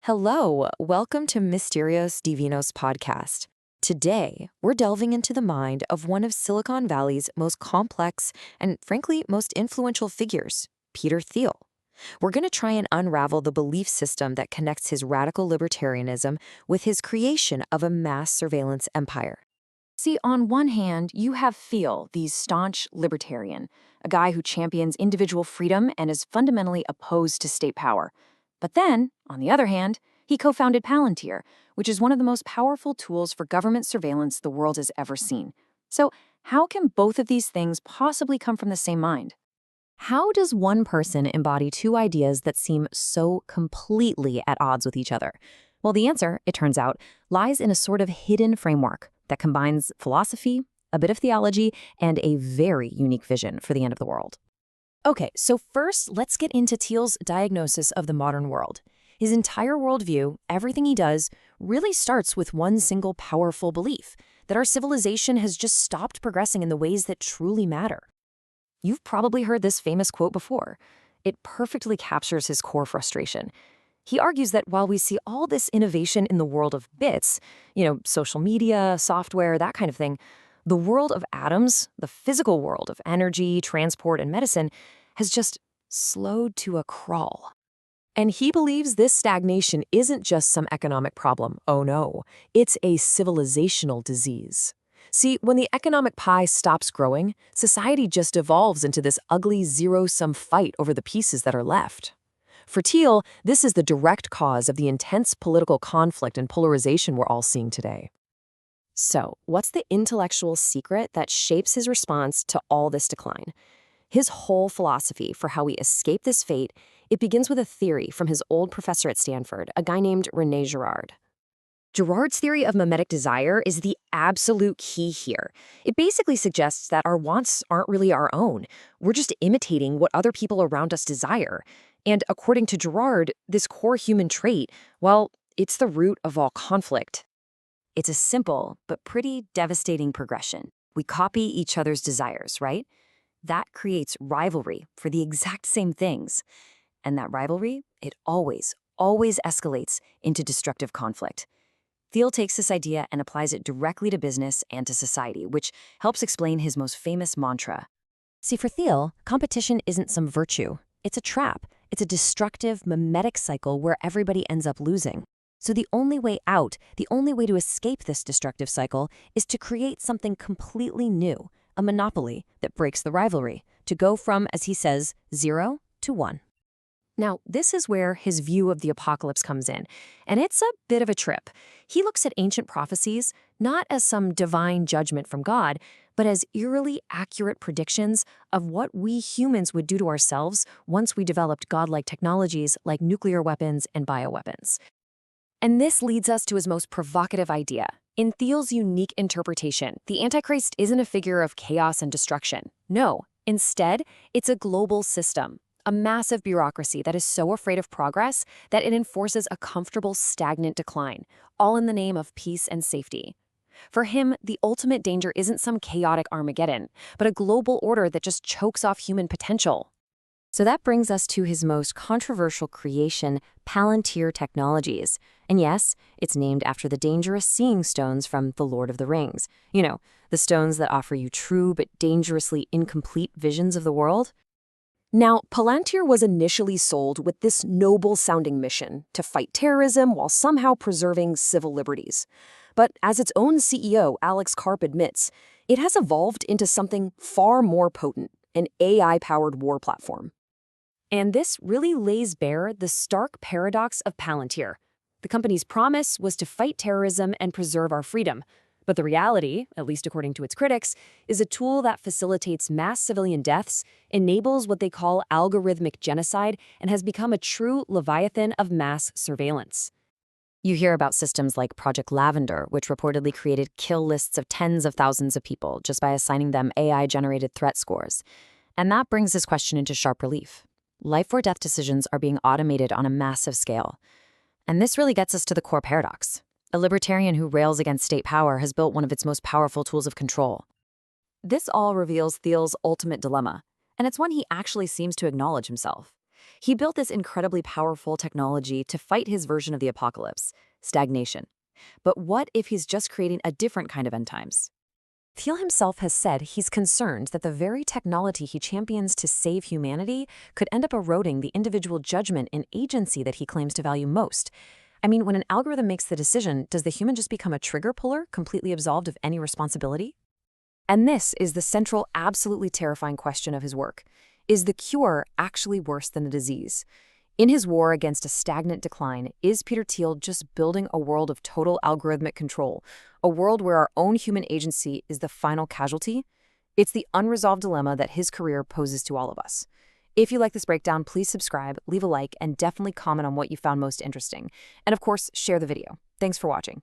Hello, welcome to Mysterios Divinos podcast. Today, we're delving into the mind of one of Silicon Valley's most complex and, frankly, most influential figures, Peter Thiel. We're going to try and unravel the belief system that connects his radical libertarianism with his creation of a mass surveillance empire. See, on one hand, you have Thiel, the staunch libertarian, a guy who champions individual freedom and is fundamentally opposed to state power. But then, on the other hand, he co-founded Palantir, which is one of the most powerful tools for government surveillance the world has ever seen. So, how can both of these things possibly come from the same mind? How does one person embody two ideas that seem so completely at odds with each other? Well, the answer, it turns out, lies in a sort of hidden framework that combines philosophy, a bit of theology, and a very unique vision for the end of the world. Okay, so first, let's get into Thiel's diagnosis of the modern world. His entire worldview, everything he does, really starts with one single powerful belief, that our civilization has just stopped progressing in the ways that truly matter. You've probably heard this famous quote before. It perfectly captures his core frustration. He argues that while we see all this innovation in the world of bits, social media, software, that kind of thing, the world of atoms, the physical world of energy, transport, and medicine, has just slowed to a crawl. And he believes this stagnation isn't just some economic problem. Oh no, it's a civilizational disease. See, when the economic pie stops growing, society just evolves into this ugly zero-sum fight over the pieces that are left. For Thiel, this is the direct cause of the intense political conflict and polarization we're all seeing today. So, what's the intellectual secret that shapes his response to all this decline? His whole philosophy for how we escape this fate, it begins with a theory from his old professor at Stanford, a guy named René Girard. Girard's theory of mimetic desire is the absolute key here. It basically suggests that our wants aren't really our own. We're just imitating what other people around us desire. And according to Girard, this core human trait, well, it's the root of all conflict. It's a simple but pretty devastating progression. We copy each other's desires, right? That creates rivalry for the exact same things. And that rivalry, it always escalates into destructive conflict. Thiel takes this idea and applies it directly to business and to society, which helps explain his most famous mantra. See, for Thiel, competition isn't some virtue. It's a trap. It's a destructive, mimetic cycle where everybody ends up losing. So the only way out, the only way to escape this destructive cycle, is to create something completely new, a monopoly that breaks the rivalry, to go from, as he says, 0 to 1. Now, this is where his view of the apocalypse comes in, and it's a bit of a trip. He looks at ancient prophecies not as some divine judgment from God, but as eerily accurate predictions of what we humans would do to ourselves once we developed godlike technologies like nuclear weapons and bioweapons. And this leads us to his most provocative idea. In Thiel's unique interpretation, the Antichrist isn't a figure of chaos and destruction. No, instead, it's a global system. A massive bureaucracy that is so afraid of progress that it enforces a comfortable, stagnant decline, all in the name of peace and safety. For him, the ultimate danger isn't some chaotic Armageddon, but a global order that just chokes off human potential. So that brings us to his most controversial creation, Palantir Technologies. And yes, it's named after the dangerous seeing stones from The Lord of the Rings. The stones that offer you true but dangerously incomplete visions of the world. Now, Palantir was initially sold with this noble-sounding mission to fight terrorism while somehow preserving civil liberties. But as its own CEO, Alex Karp, admits, it has evolved into something far more potent, an AI-powered war platform. And this really lays bare the stark paradox of Palantir. The company's promise was to fight terrorism and preserve our freedom. But the reality, at least according to its critics, is a tool that facilitates mass civilian deaths, enables what they call algorithmic genocide, and has become a true leviathan of mass surveillance. You hear about systems like Project Lavender, which reportedly created kill lists of tens of thousands of people just by assigning them AI-generated threat scores. And that brings this question into sharp relief. Life or death decisions are being automated on a massive scale. And this really gets us to the core paradox. A libertarian who rails against state power has built one of its most powerful tools of control. This all reveals Thiel's ultimate dilemma, and it's one he actually seems to acknowledge himself. He built this incredibly powerful technology to fight his version of the apocalypse, stagnation. But what if he's just creating a different kind of end times? Thiel himself has said he's concerned that the very technology he champions to save humanity could end up eroding the individual judgment and agency that he claims to value most. I mean, when an algorithm makes the decision, does the human just become a trigger puller, completely absolved of any responsibility? And this is the central, absolutely terrifying question of his work. Is the cure actually worse than the disease? In his war against a stagnant decline, is Peter Thiel just building a world of total algorithmic control, a world where our own human agency is the final casualty? It's the unresolved dilemma that his career poses to all of us. If you like this breakdown, please subscribe, leave a like, and definitely comment on what you found most interesting. And of course, share the video. Thanks for watching.